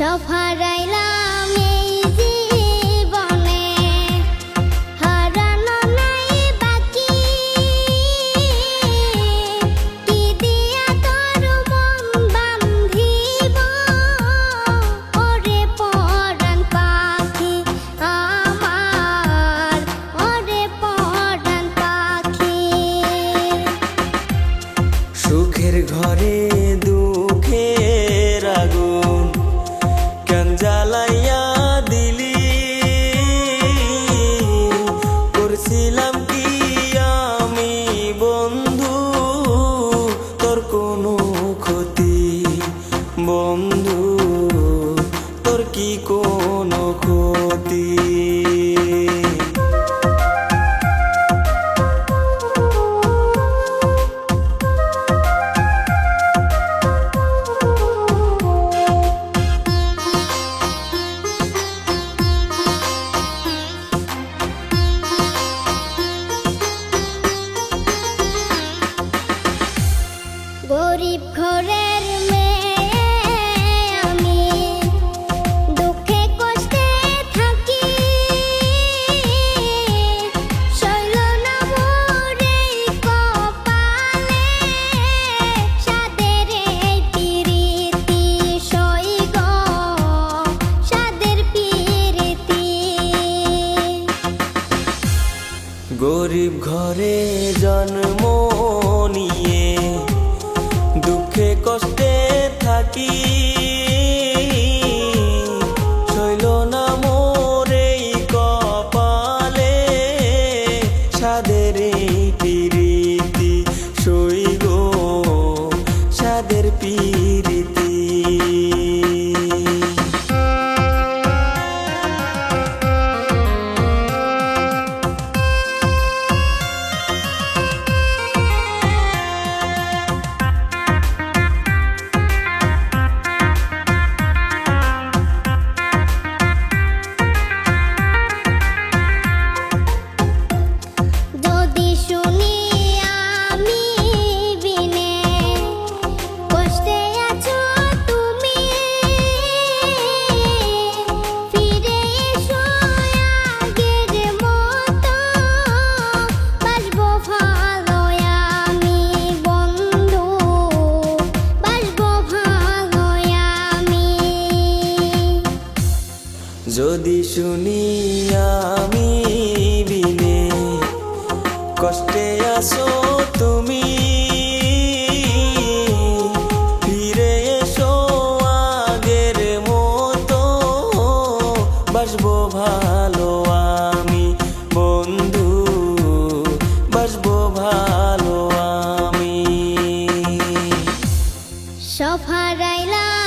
সব হারাইলাম এই জীবনে, হারানো নাই বাকি। কি দিয়া তোর মন বান্ধিব, ওরে পরাণ পাখি আমার, ওরে পরাণ পাখি। সুখের ঘরে দুঃখের আগুন কেন জ্বালাইয়া দিলি, করছিলাম কি আমি বন্ধু তোর কোনো ক্ষতি, বন্ধু তোর কি কোনো ক্ষতি। গরিব ঘরের মেয়ে আমি, দুঃখে কষ্টে থাকি। সইল না মোর এই কপালে, সাদের এই পিরিতি সইগ, সাদের পিরিতি। গরিব ঘরে জন্ম নিয়ে দুঃখে কষ্টে থাকি, সইল না মোর এই কপালে, সাদের এই পিরিতি সইগ, সাদের পিরিতি। যদি শুনি আমি বিনে কষ্টে আছো তুমি, ফিরে এসো আগের মতো, বাসবো ভালো আমি বন্ধু, বাসবো ভালো আমি। যদি শুনি আমি বিনে কষ্টে আসো তুমি, ফিরে এসো আগের মতো, বাসবো ভালো আমি বন্ধু, বাসবো ভালো আমি। সব হারাইলাম